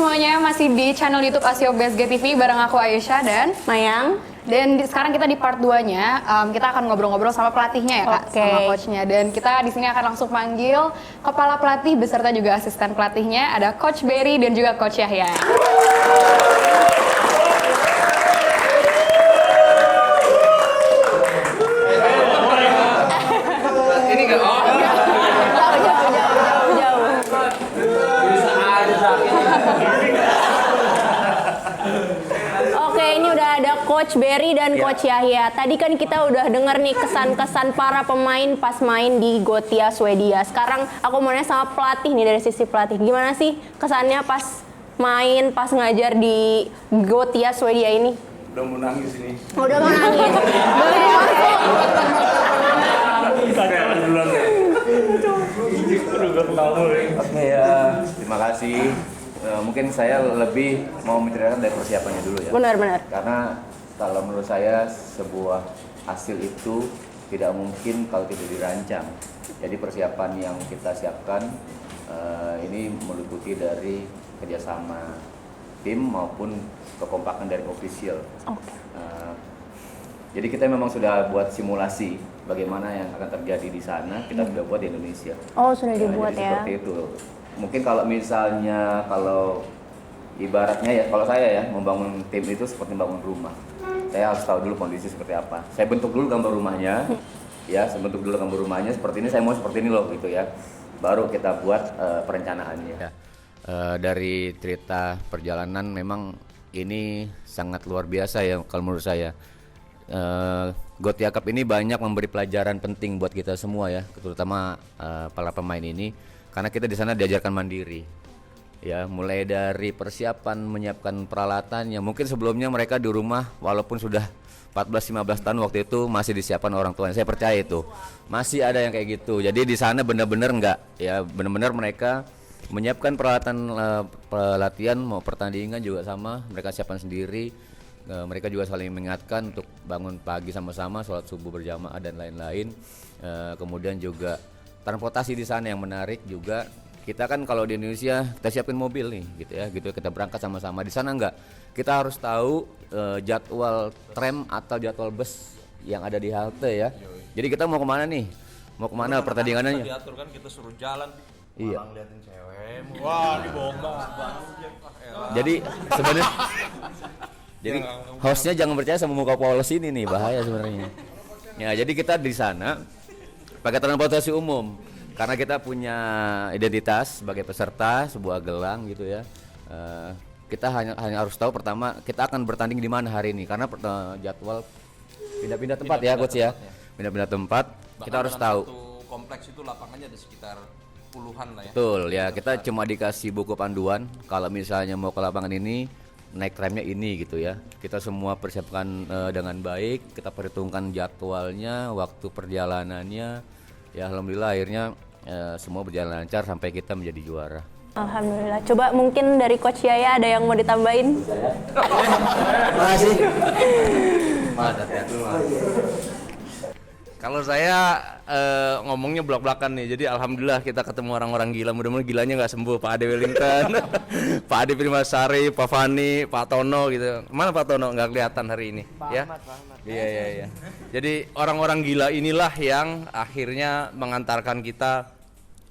semuanya, masih di channel YouTube Asio BSG TV bareng aku Aisyah dan Mayang. Dan sekarang kita di part 2-nya, kita akan ngobrol-ngobrol sama pelatihnya ya Kak, sama coachnya. Dan kita di sini akan langsung panggil kepala pelatih beserta juga asisten pelatihnya, ada Coach Berry dan juga Coach Yahya. Ini nggak Jauh. Oke, ini udah ada Coach Berry dan Coach Yahya. Tadi kan kita udah denger nih kesan-kesan para pemain pas main di Gothia Swedia. Sekarang aku mau nanya sama pelatih nih, dari sisi pelatih. Gimana sih kesannya pas main, pas ngajar di Gothia Swedia ini? udah mau nangis ini. Udah mau nangis. Boleh masuk. Oke ya, terima kasih. Mungkin saya lebih mau menceritakan dari persiapannya dulu ya. Benar. Karena kalau menurut saya sebuah hasil itu tidak mungkin kalau tidak dirancang. Jadi persiapan yang kita siapkan ini meliputi dari kerjasama tim maupun kekompakan dari official. Jadi kita memang sudah buat simulasi bagaimana yang akan terjadi di sana, kita sudah buat di Indonesia. Oh, sudah dibuat jadi ya. Seperti itu. Mungkin kalau misalnya ibaratnya ya, kalau saya ya membangun tim itu seperti membangun rumah. Saya harus tahu dulu kondisi seperti apa. Saya bentuk dulu gambar rumahnya, ya, saya bentuk dulu gambar rumahnya seperti ini. Saya mau seperti ini loh, gitu ya. Baru kita buat perencanaannya. Ya. Dari cerita perjalanan memang ini sangat luar biasa ya kalau menurut saya. Gothia Cup ini banyak memberi pelajaran penting buat kita semua ya, terutama para pemain ini, karena kita di sana diajarkan mandiri. Ya, mulai dari persiapan menyiapkan peralatan yang mungkin sebelumnya mereka di rumah walaupun sudah 14-15 tahun waktu itu masih disiapkan orang tuanya. Saya percaya itu. Masih ada yang kayak gitu. Jadi di sana benar-benar enggak ya, benar-benar mereka menyiapkan peralatan pelatihan mau pertandingan juga sama, mereka siapkan sendiri. Mereka juga saling mengingatkan untuk bangun pagi sama-sama, sholat subuh berjamaah dan lain-lain. Kemudian juga transportasi di sana yang menarik juga. Kita kan kalau di Indonesia kita siapin mobil nih, gitu ya, kita berangkat sama-sama. Di sana enggak. Kita harus tahu jadwal tram atau jadwal bus yang ada di halte ya. Jadi kita mau kemana nih? Mau kemana pertandingannya? Kita diatur kan, kita suruh jalan. Iya. Malang liatin cewek. Wah, dibombang. Jadi sebenarnya jadi hostnya jangan percaya sama muka polos ini nih, bahaya sebenarnya. Ya, jadi kita di sana pakai transportasi umum karena kita punya identitas sebagai peserta sebuah gelang gitu ya. Kita hanya harus tahu pertama kita akan bertanding di mana hari ini karena jadwal pindah-pindah tempat ya coach ya. Pindah-pindah tempat. Bahkan kita harus dalam tahu. satu kompleks itu lapangannya ada sekitar puluhan lah ya. Betul ya, kita cuma dikasih buku panduan kalau misalnya mau ke lapangan ini naik tramnya ini gitu ya. Kita semua persiapkan dengan baik, kita perhitungkan jadwalnya, waktu perjalanannya. Ya alhamdulillah akhirnya semua berjalan lancar sampai kita menjadi juara. Alhamdulillah. Coba mungkin dari Coach Yaya ada yang mau ditambahin? Makasih. Kalau saya ngomongnya belak-belakan nih, jadi alhamdulillah kita ketemu orang-orang gila, mudah-mudahan gilanya nggak sembuh, Pak Ade Wellington, Pak Ade Primasari, Pak Fani, Pak Tono gitu. Mana Pak Tono nggak kelihatan hari ini? Pak ya? Iya. Jadi orang-orang gila inilah yang akhirnya mengantarkan kita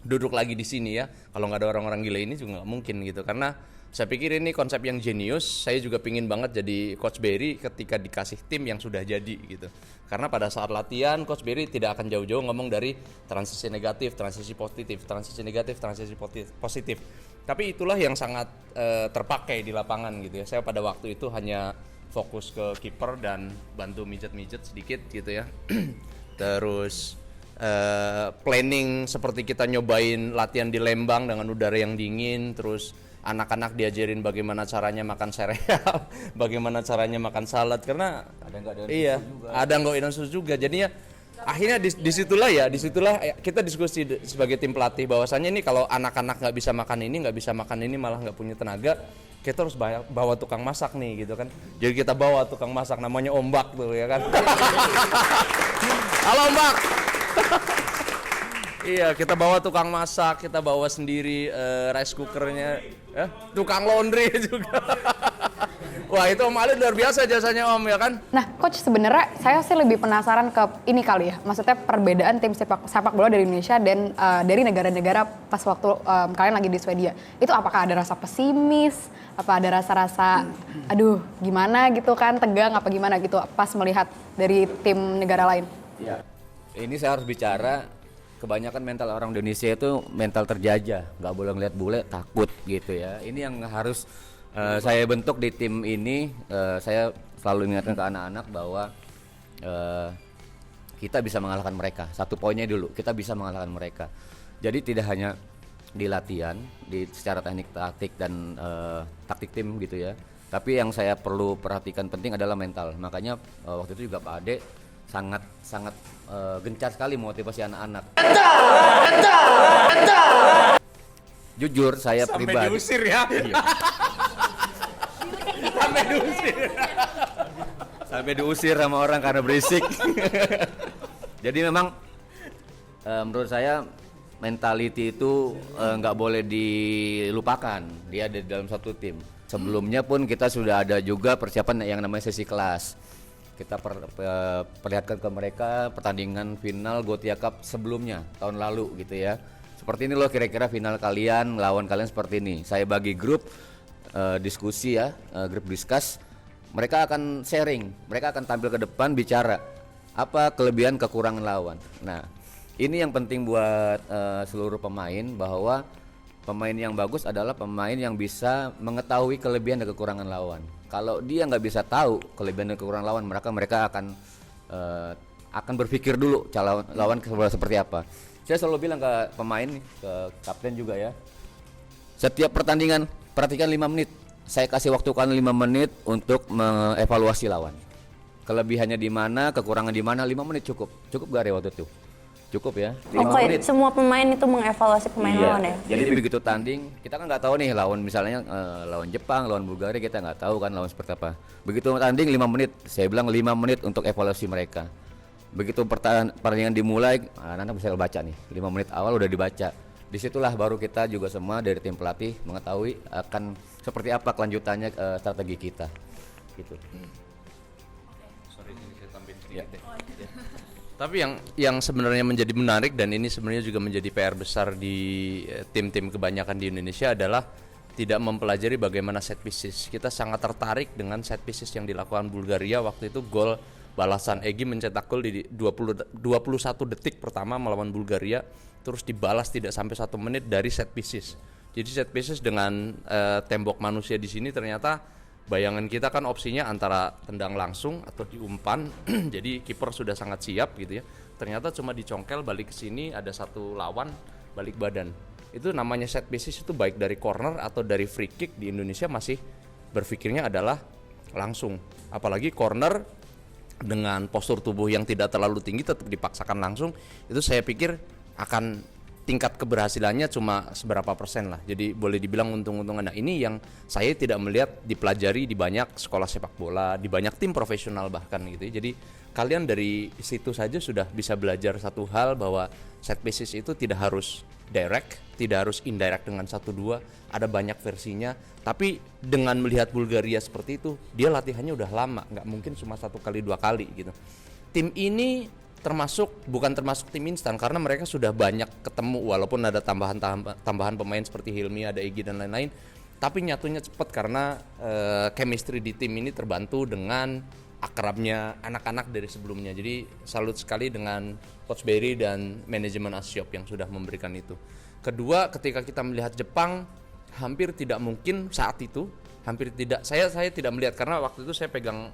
duduk lagi di sini ya. Kalau nggak ada orang-orang gila ini juga nggak mungkin gitu, karena saya pikir ini konsep yang jenius. Saya juga pingin banget jadi Coach Berry ketika dikasih tim yang sudah jadi gitu. Karena pada saat latihan Coach Berry tidak akan jauh-jauh ngomong dari transisi negatif, transisi positif, transisi negatif, transisi positif. Tapi itulah yang sangat terpakai di lapangan gitu ya. Saya pada waktu itu hanya fokus ke kiper dan bantu mijet-mijet sedikit gitu ya. Terus planning seperti kita nyobain latihan di Lembang dengan udara yang dingin, terus anak-anak diajarin bagaimana caranya makan sereal, bagaimana caranya makan salad, karena ada nggak inosus juga. Jadinya akhirnya disitulah kita diskusi sebagai tim pelatih bahwasannya ini kalau anak-anak nggak bisa makan ini malah nggak punya tenaga, kita harus bawa tukang masak nih gitu kan. Jadi kita bawa tukang masak namanya Ombak tuh ya kan. Halo Ombak. Iya, kita bawa tukang masak, kita bawa sendiri rice cookernya, tukang laundry juga. Wah, itu Om Ali luar biasa jasanya Om, ya kan? Nah, Coach, sebenarnya saya sih lebih penasaran ke ini kali ya. Maksudnya perbedaan tim sepak bola dari Indonesia dan dari negara-negara pas waktu kalian lagi di Swedia. Itu apakah ada rasa pesimis? Apa ada rasa-rasa, aduh gimana gitu kan, tegang apa gimana gitu pas melihat dari tim negara lain? Iya. Ini saya harus bicara, kebanyakan mental orang Indonesia itu mental terjajah. Nggak boleh ngeliat bule, takut gitu ya. Ini yang harus saya bentuk di tim ini. Saya selalu ingatkan ke anak-anak bahwa kita bisa mengalahkan mereka. Satu poinnya dulu, kita bisa mengalahkan mereka. Jadi tidak hanya di latihan, di secara teknik taktik dan taktik tim gitu ya. Tapi yang saya perlu perhatikan penting adalah mental. Makanya waktu itu juga Pak Ade sangat gencar sekali motivasi anak-anak. Jujur saya Sampai pribadi. diusir ya. Iya. Sampai diusir. Sampai diusir sama orang karena berisik. Jadi memang menurut saya mentality itu nggak boleh dilupakan. Dia ada di dalam satu tim. Sebelumnya pun kita sudah ada juga persiapan yang namanya sesi kelas. Kita perlihatkan ke mereka pertandingan final Gothia Cup sebelumnya tahun lalu gitu ya. Seperti ini loh kira-kira final kalian, lawan kalian seperti ini. Saya bagi grup diskusi ya, grup discuss. Mereka akan sharing, mereka akan tampil ke depan bicara apa kelebihan kekurangan lawan. Nah, ini yang penting buat seluruh pemain, bahwa pemain yang bagus adalah pemain yang bisa mengetahui kelebihan dan kekurangan lawan. Kalau dia nggak bisa tahu kelebihan dan kekurangan lawan, mereka akan berpikir dulu lawan seperti apa. Saya selalu bilang ke pemain, ke kapten juga ya, setiap pertandingan perhatikan 5 menit. Saya kasih waktu kalian 5 menit untuk mengevaluasi lawan. Kelebihannya di mana, kekurangan di mana, 5 menit cukup. Cukup gak ya waktu itu? Cukup ya, 5 menit. Semua pemain itu mengevaluasi pemain lawan ya? Jadi begitu tanding, kita kan nggak tahu nih lawan misalnya lawan Jepang, lawan Bulgaria, kita nggak tahu kan lawan seperti apa. Begitu tanding 5 menit, saya bilang 5 menit untuk evaluasi mereka. Begitu pertandingan dimulai, Nana bisa baca nih, 5 menit awal udah dibaca. Disitulah baru kita juga semua dari tim pelatih mengetahui akan seperti apa kelanjutannya strategi kita. Gitu. Sorry, ini saya tambahin sedikit deh. Tapi yang sebenarnya menjadi menarik dan ini sebenarnya juga menjadi PR besar di tim-tim kebanyakan di Indonesia adalah tidak mempelajari bagaimana set pieces. Kita sangat tertarik dengan set pieces yang dilakukan Bulgaria waktu itu. Gol balasan Egy mencetak gol di 21 detik pertama melawan Bulgaria, terus dibalas tidak sampai 1 menit dari set pieces. Jadi set pieces dengan tembok manusia di sini ternyata bayangan kita kan opsinya antara tendang langsung atau diumpan. Jadi kiper sudah sangat siap gitu ya. Ternyata cuma dicongkel balik ke sini, ada satu lawan balik badan. Itu namanya set pieces, itu baik dari corner atau dari free kick. Di Indonesia masih berpikirnya adalah langsung. Apalagi corner dengan postur tubuh yang tidak terlalu tinggi tetap dipaksakan langsung. Itu saya pikir akan tingkat keberhasilannya cuma seberapa persen lah. Jadi boleh dibilang untung-untungan. Nah, ini yang saya tidak melihat dipelajari di banyak sekolah sepak bola, di banyak tim profesional bahkan gitu ya. Jadi kalian dari situ saja sudah bisa belajar satu hal, bahwa set pieces itu tidak harus direct, tidak harus indirect dengan 1-2, ada banyak versinya. Tapi dengan melihat Bulgaria seperti itu, dia latihannya udah lama, nggak mungkin cuma 1 kali 2 kali gitu. Tim ini bukan termasuk tim instan karena mereka sudah banyak ketemu, walaupun ada tambahan pemain seperti Hilmi, ada Egy dan lain-lain, tapi nyatunya cepat karena chemistry di tim ini terbantu dengan akrabnya anak-anak dari sebelumnya. Jadi salut sekali dengan Coach Berry dan manajemen Asiop yang sudah memberikan itu. Kedua, ketika kita melihat Jepang, hampir tidak mungkin saat itu, saya tidak melihat karena waktu itu saya pegang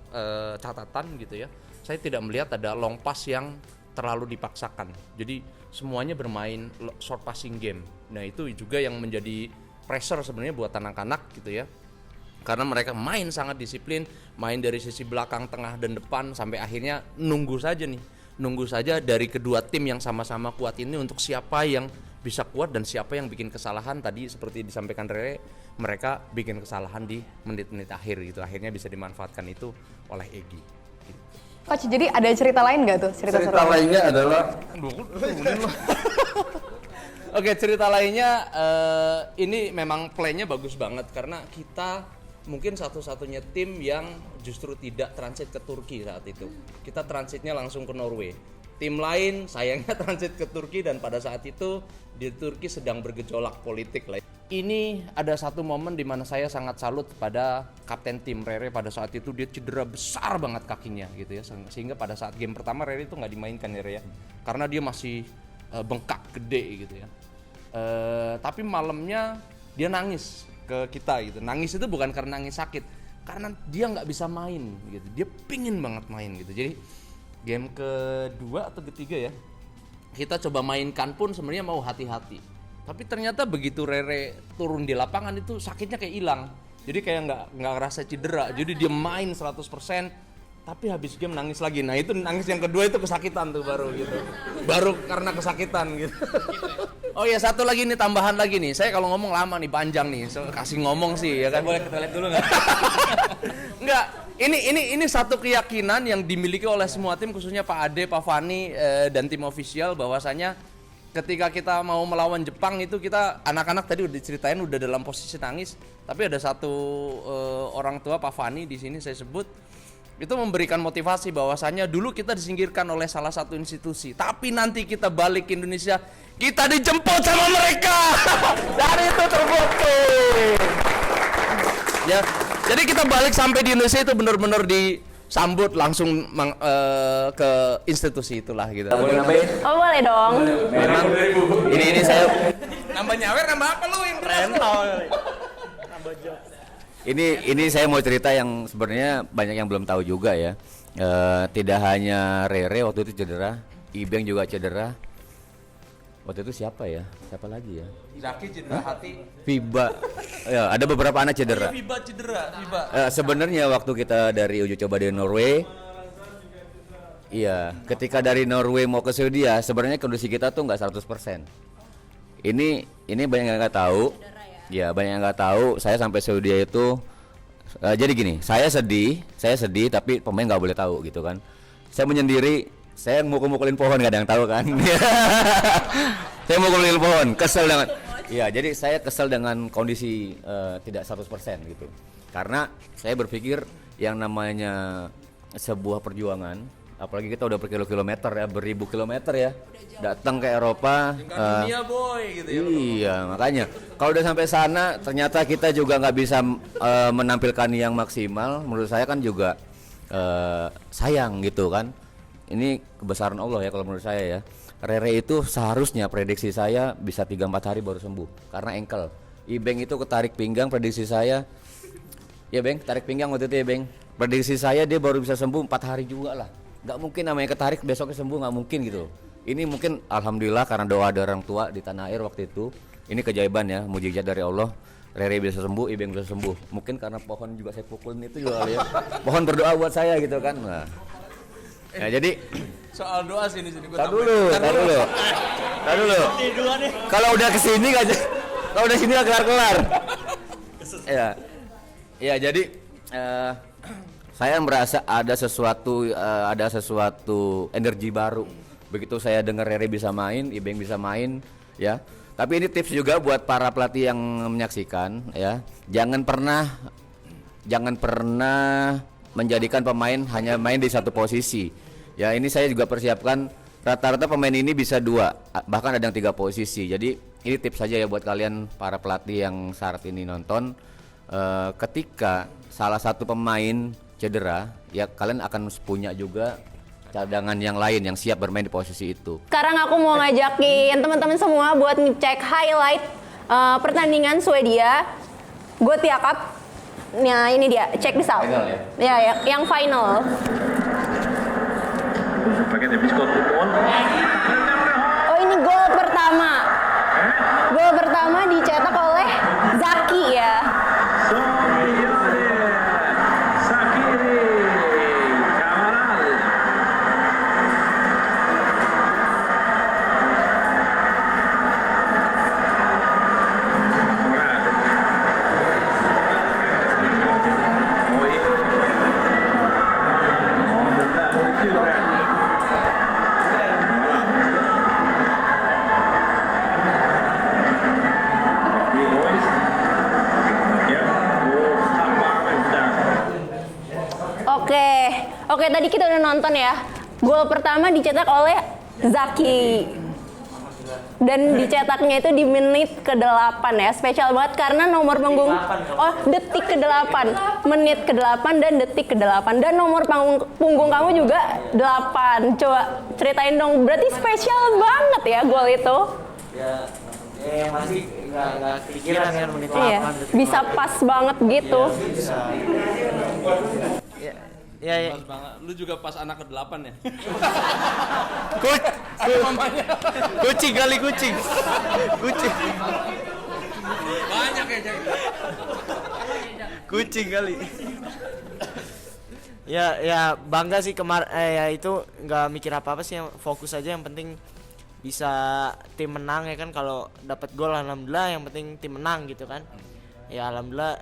catatan gitu ya. Saya tidak melihat ada long pass yang terlalu dipaksakan. Jadi semuanya bermain short passing game. Nah, itu juga yang menjadi pressure sebenarnya buat anak-anak gitu ya. Karena mereka main sangat disiplin, main dari sisi belakang, tengah dan depan, sampai akhirnya nunggu saja dari kedua tim yang sama-sama kuat ini untuk siapa yang bisa kuat dan siapa yang bikin kesalahan. Tadi seperti disampaikan Rere, mereka bikin kesalahan di menit-menit akhir gitu. Akhirnya bisa dimanfaatkan itu oleh Egy. Coach, jadi ada cerita lain nggak tuh? Cerita lainnya adalah Oke, cerita lainnya ini memang plan-nya bagus banget karena kita mungkin satu-satunya tim yang justru tidak transit ke Turki saat itu. Kita transitnya langsung ke Norway. Tim lain sayangnya transit ke Turki dan pada saat itu di Turki sedang bergejolak politik lah. Ini ada satu momen di mana saya sangat salut pada kapten tim Rere. Pada saat itu dia cedera besar banget kakinya gitu ya, sehingga pada saat game pertama Rere itu nggak dimainkan ya Rere ya, karena dia masih bengkak gede gitu ya. Tapi malamnya dia nangis ke kita gitu. Nangis itu bukan karena nangis sakit, karena dia nggak bisa main gitu. Dia pingin banget main gitu. Jadi game kedua atau ketiga ya, kita coba mainkan pun sebenarnya mau hati-hati. Tapi ternyata begitu Rere turun di lapangan itu sakitnya kayak hilang. Jadi kayak nggak ngerasa cedera. Jadi dia main 100%, tapi habis game nangis lagi. Nah itu nangis yang kedua itu kesakitan tuh baru gitu. Baru karena kesakitan gitu. Oh ya satu lagi nih, tambahan lagi nih. Saya kalau ngomong lama nih, panjang nih. So, kasih ngomong sih ya kan. Boleh ke toilet dulu nggak? Enggak. Ini satu keyakinan yang dimiliki oleh semua tim, khususnya Pak Ade, Pak Fani dan tim official, bahwasanya ketika kita mau melawan Jepang itu kita anak-anak tadi udah diceritain udah dalam posisi nangis, tapi ada satu orang tua Pak Fani di sini saya sebut, itu memberikan motivasi bahwasannya dulu kita disingkirkan oleh salah satu institusi, tapi nanti kita balik ke Indonesia kita dijemput sama mereka. Dan itu terbukti. Ya, jadi kita balik sampai di Indonesia itu benar-benar disambut langsung ke institusi itulah gitu. Boleh nambahin? Oh boleh dong. Memang ini saya Nambah nyawer nambah apa lu yang rental? ini saya mau cerita yang sebenarnya banyak yang belum tahu juga ya. Tidak hanya Rere waktu itu cedera, Ibeng juga cedera. Waktu itu siapa ya? Siapa lagi ya? Zaki cedera hati. Fiba. Ya, ada beberapa anak cedera. Fiba cedera, Fiba. Sebenarnya waktu kita dari uji coba di Norway, iya, ketika dari Norway mau ke Swedia, sebenarnya kondisi kita tuh nggak 100%. Ini banyak yang nggak tahu. Ya, banyak yang nggak tahu. Saya sampai Swedia itu, jadi gini, saya sedih, tapi pemain nggak boleh tahu gitu kan. Saya menyendiri, saya mukul-mukulin pohon, nggak ada yang tahu kan. Saya mukulin pohon, kesel banget. Iya, jadi saya kesel dengan kondisi tidak 100% gitu. Karena saya berpikir yang namanya sebuah perjuangan, apalagi kita udah berkilometer ya, beribu kilometer ya, datang ke Eropa. Dunia boy gitu ya. Iya, makanya kalau udah sampai sana ternyata kita juga nggak bisa menampilkan yang maksimal. Menurut saya kan juga sayang gitu kan. Ini kebesaran Allah ya kalau menurut saya ya. Rere itu seharusnya prediksi saya bisa 3-4 hari baru sembuh karena ankle. Ibeng itu ketarik pinggang, prediksi saya ya Beng, tarik pinggang waktu itu ya Beng. Prediksi saya dia baru bisa sembuh 4 hari juga lah. Gak mungkin namanya ketarik besoknya sembuh, gak mungkin gitu. Ini mungkin alhamdulillah karena doa dari orang tua di tanah air waktu itu. Ini keajaiban ya, mujizat dari Allah. Rere bisa sembuh, Ibeng bisa sembuh. Mungkin karena pohon juga saya pukulin itu juga kali ya. Pohon berdoa buat saya gitu kan. Nah. Ya jadi Soal doa sini gua tar dulu. Kalau udah kesini aja, kalau udah sini nggak kelar. Ya jadi saya merasa ada sesuatu energi baru. Begitu saya dengar Rere bisa main, Ibeng bisa main, ya. Tapi ini tips juga buat para pelatih yang menyaksikan, ya. Jangan pernah menjadikan pemain hanya main di satu posisi. Ya ini saya juga persiapkan rata-rata pemain ini bisa 2, bahkan ada yang 3 posisi. Jadi ini tips saja ya buat kalian para pelatih yang saat ini nonton. Ketika salah satu pemain cedera, ya kalian akan punya juga cadangan yang lain yang siap bermain di posisi itu. Sekarang aku mau ngajakin teman-teman semua buat ngecek highlight pertandingan Swedia Gothia Cup. Nah ini dia, check this out. Final ya? Ya, yang final. Oh ini gol pertama. Gol pertama dicetak oleh Zaki ya. tadi kita udah nonton ya. Gol pertama dicetak oleh Zaki. Dan dicetaknya itu di menit ke-8 ya. Spesial banget karena nomor punggung detik ke-8. Menit ke-8 dan detik ke-8. Dan nomor punggung kamu juga 8. Coba ceritain dong. Berarti spesial banget ya gol itu. Ya masih nggak kepikiran kan menit 8. Iya, bisa pas banget gitu. Ya. Pas banget. Lu juga pas anak ke-8 ya? Kucing kali kucing. Banyak ya, Jack. Kucing kali. Ya bangga sih ya itu nggak mikir apa-apa sih, yang fokus aja, yang penting bisa tim menang ya kan. Kalau dapat gol alhamdulillah, yang penting tim menang gitu kan. Ya alhamdulillah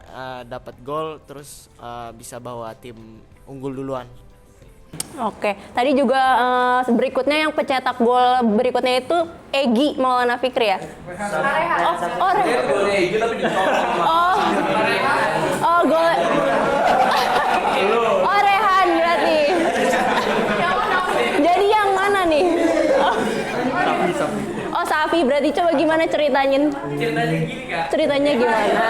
dapat gol terus bisa bawa tim unggul duluan. Oke, tadi juga berikutnya yang pencetak gol berikutnya itu Egy Maulana Fikri ya? Gol. Oh, Rehan berarti. Jadi yang mana nih? Oh, Safi berarti. Coba gimana ceritanya? Ceritanya gimana?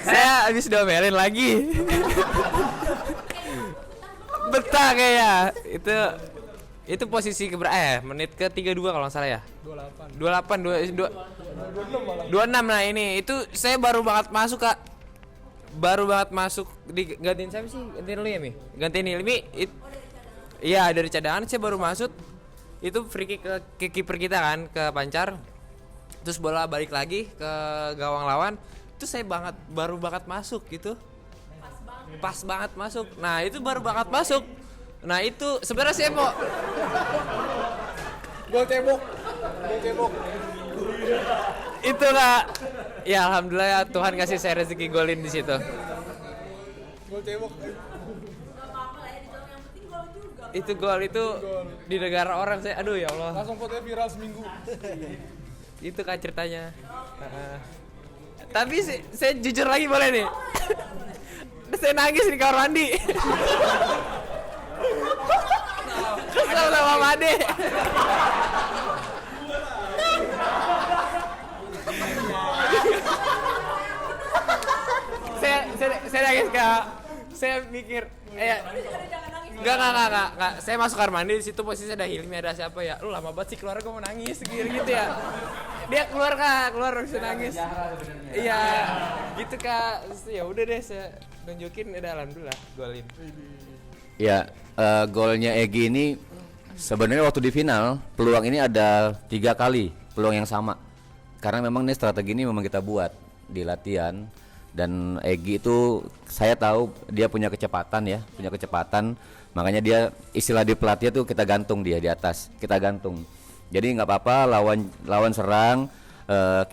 Saya habis diomelin lagi. Betah kayak itu posisi menit ke-32 kalau nggak salah ya. 26 nah ini itu saya baru banget masuk Kak. Baru banget masuk di gantiin siapa sih? Gantiin lu ya Mi? Gantiin Ilmi. Iya dari cadangan saya baru masuk. Itu free kick ke kiper kita kan, ke Pancar. Terus bola balik lagi ke gawang lawan. Itu saya baru banget masuk gitu. Pas banget masuk. Nah, itu baru banget masuk. Nah, itu sebenarnya saya mau gol tembok. Itu Kak. Ya alhamdulillah ya, Tuhan kasih saya rezeki golin di situ. Gol tembok. Itu gol itu di negara orang saya, aduh ya Allah. Langsung fotonya viral seminggu. Itu kan ceritanya. Tapi saya jujur lagi boleh nih. Saya nangis di kamar mandi. Kesel sama Made. Saya nangis Kak. Saya mikir Enggak. Saya masuk kamar mandi, di situ posisinya ada Hilmi, ada siapa ya. Lu lama banget sih keluar, gue mau nangis gitu ya. Dia keluar bisa nangis. Iya. Gitu Kak. Terus ya udah deh saya nunjukin, udah alhamdulillah golin. Ya, golnya Egy ini sebenarnya waktu di final peluang ini ada 3 kali peluang yang sama. Karena memang ini strategi ini memang kita buat di latihan. Dan Egy itu saya tahu dia punya kecepatan, makanya dia istilah di pelatih tuh kita gantung dia di atas, kita gantung. Jadi nggak apa-apa lawan serang,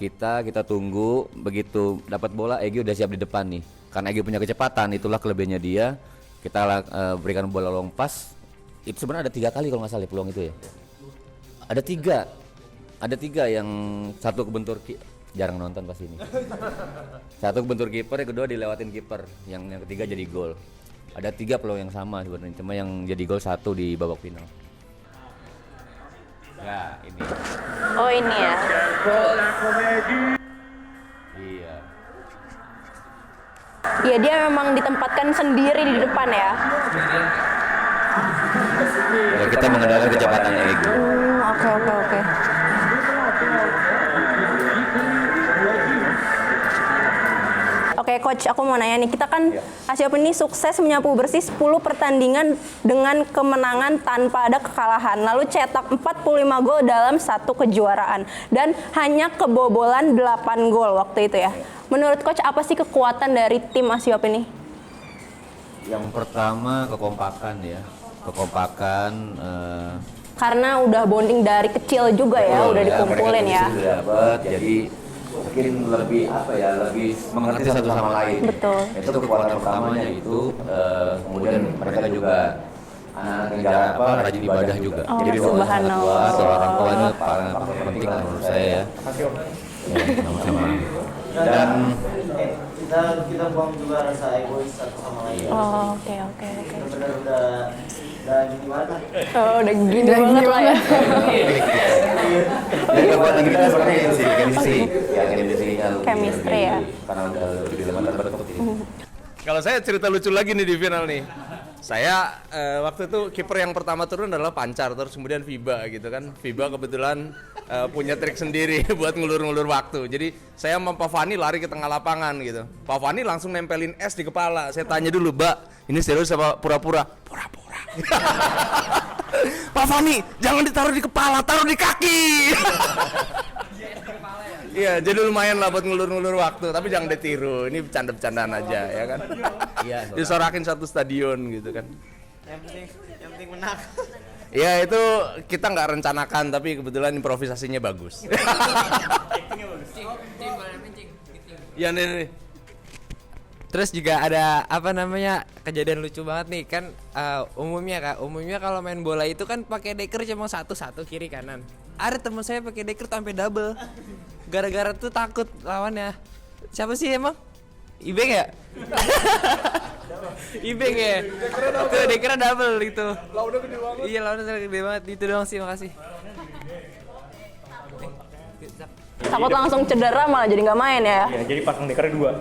kita tunggu, begitu dapat bola Egy udah siap di depan nih. Karena Egy punya kecepatan, itulah kelebihannya dia. Kita berikan bola long pass. Itu sebenarnya ada 3 kali kalau nggak salah peluang itu ya. Ada tiga yang satu kebentur jarang nonton pas ini. Satu kebentur kiper, yang kedua dilewatin kiper, yang ketiga jadi gol. Ada 3 peluang yang sama sebenarnya, cuma yang jadi gol 1 di babak final. Ya ini. Oh ini ya. Iya. Iya, dia memang ditempatkan sendiri di depan ya. Ya, kita mengandalkan kecepatan Egy. Oke. Oke Coach, aku mau nanya nih, kita kan Asiop ini sukses menyapu bersih 10 pertandingan dengan kemenangan tanpa ada kekalahan. Lalu cetak 45 gol dalam 1 kejuaraan dan hanya kebobolan 8 gol waktu itu ya. Menurut Coach, apa sih kekuatan dari tim Asiop ini? Yang pertama kekompakan ya. Karena udah bonding dari kecil juga ya, udah dikumpulin ya. Jadi mungkin lebih lebih mengerti satu sama lain. Betul. Itu kekuatan pertamanya itu. Kemudian mereka juga rajin ibadah juga. Oh, jadi subhanallah. orang tua itu paling penting menurut saya ya. Sama-sama. Dan kita buang juga rasa egois satu sama lain. Oh, oke. Benar-benar udah gini banget. Oh, udah gini banget lah ya. Dan kekuatan kita seperti itu sih, chemistry. Ya, chemistry-nya lebih- Chemistry ya. Karena udah lebih lama terbentuk jadi. Kalau saya cerita lucu lagi nih di final nih. Saya waktu itu kiper yang pertama turun adalah Pancar, terus kemudian Viba gitu kan. Viba kebetulan punya trik sendiri buat ngulur-ngulur waktu. Jadi saya sama Pak Fani lari ke tengah lapangan gitu. Pak Fani langsung nempelin es di kepala. Saya tanya dulu, "Mbak, ini serius apa pura-pura?" "Pura-pura." "Pak Fani, jangan ditaruh di kepala, taruh di kaki." Iya, jadi lumayan lah buat ngulur-ngulur waktu, tapi jangan ditiru. Ini bercanda-bercandaan aja, ya kan? Iya, Disorakin satu stadion gitu kan. Yang penting menang. Ya itu kita nggak rencanakan, tapi kebetulan improvisasinya bagus. Ya nih. Terus juga ada apa namanya kejadian lucu banget nih kan umumnya kalau main bola itu kan pakai deker cuma satu kiri kanan. Ada teman saya pakai deker sampai double. Gara-gara tuh takut lawannya. Siapa sih emang? Ibeng ya? Ibeng ya? Tuh dekernya double gitu. Lawannya gede banget. Iya lawannya gede banget. Itu doang sih, makasih. Takut langsung cedera malah jadi nggak main ya. Ya, jadi pasang dekernya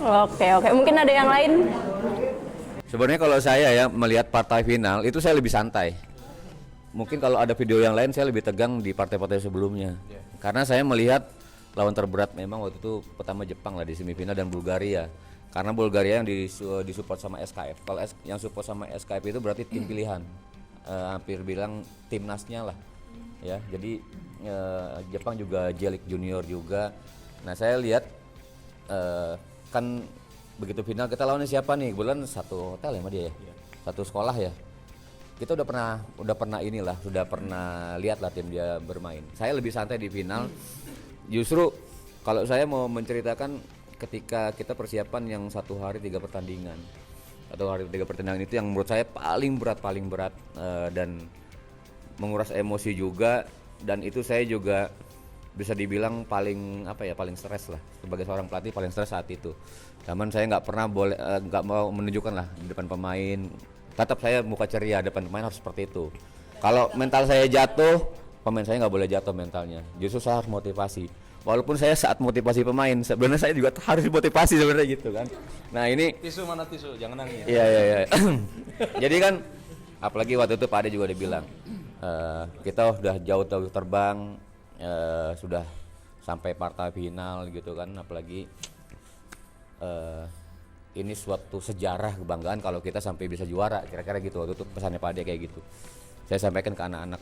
2. Oke. Mungkin ada yang lain? Sebenarnya kalau saya ya melihat partai final itu saya lebih santai. Mungkin kalau ada video yang lain saya lebih tegang di partai-partai sebelumnya. Karena saya melihat lawan terberat memang waktu itu pertama Jepang lah di semifinal dan Bulgaria. Karena Bulgaria yang disupport sama SKF. Kalau yang support sama SKF itu berarti tim pilihan. Hampir bilang timnasnya lah. Ya, jadi Jepang juga Jelik Junior juga. Nah, saya lihat kan begitu final kita lawannya siapa nih? Kebetulan satu hotel ya sama dia ya. Satu sekolah ya. Kita udah pernah sudah pernah lihat lah tim dia bermain. Saya lebih santai di final. Justru kalau saya mau menceritakan ketika kita persiapan yang 1 hari 3 pertandingan atau hari 3 pertandingan itu yang menurut saya paling berat dan menguras emosi juga, dan itu saya juga bisa dibilang paling stres lah sebagai seorang pelatih, paling stres saat itu. Namun saya nggak mau menunjukkan lah di depan pemain. Tetap saya muka ceria depan pemain harus seperti itu. Kalau mental saya jatuh, pemain saya nggak boleh jatuh mentalnya. Justru saya harus motivasi. Walaupun saya saat motivasi pemain, sebenarnya saya juga harus motivasi sebenarnya gitu kan. Nah ini Tisu mana tisu? Jangan nangis. Iya. Jadi kan apalagi waktu itu Pak Ade juga udah bilang kita udah jauh terbang, sudah sampai partai final gitu kan, apalagi ini suatu sejarah kebanggaan kalau kita sampai bisa juara, kira-kira gitu. Waktu itu pesannya Pak Ade kayak gitu. Saya sampaikan ke anak-anak,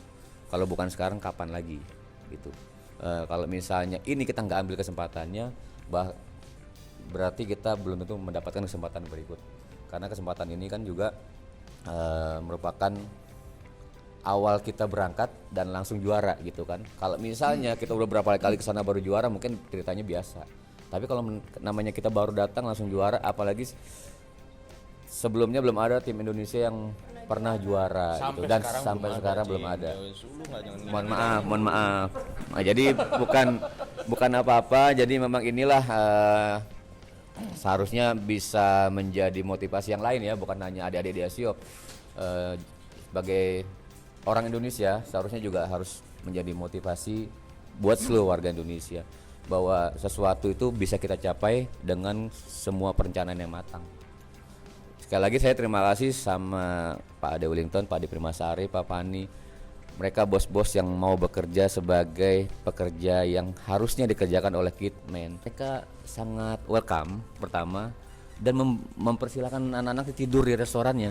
kalau bukan sekarang kapan lagi gitu. Kalau misalnya ini kita nggak ambil kesempatannya, berarti kita belum tentu mendapatkan kesempatan berikut. Karena kesempatan ini kan juga merupakan awal kita berangkat dan langsung juara gitu kan. Kalau misalnya kita udah berapa kali kesana baru juara, mungkin ceritanya biasa. Tapi kalau namanya kita baru datang langsung juara, apalagi sebelumnya belum ada tim Indonesia yang pernah juara gitu, dan sampai sekarang belum ada. Mohon maaf. Nah, jadi bukan apa-apa. Jadi memang inilah seharusnya bisa menjadi motivasi yang lain ya, bukan hanya adik-adik di Asiop. Sebagai orang Indonesia seharusnya juga harus menjadi motivasi buat seluruh warga Indonesia bahwa sesuatu itu bisa kita capai dengan semua perencanaan yang matang. Sekali lagi saya terima kasih sama Pak Ade Wellington, Pak Ade Primasari, Pak Fani. Mereka bos-bos yang mau bekerja sebagai pekerja yang harusnya dikerjakan oleh Kitman. Mereka sangat welcome pertama dan mempersilahkan anak-anak tidur di restorannya.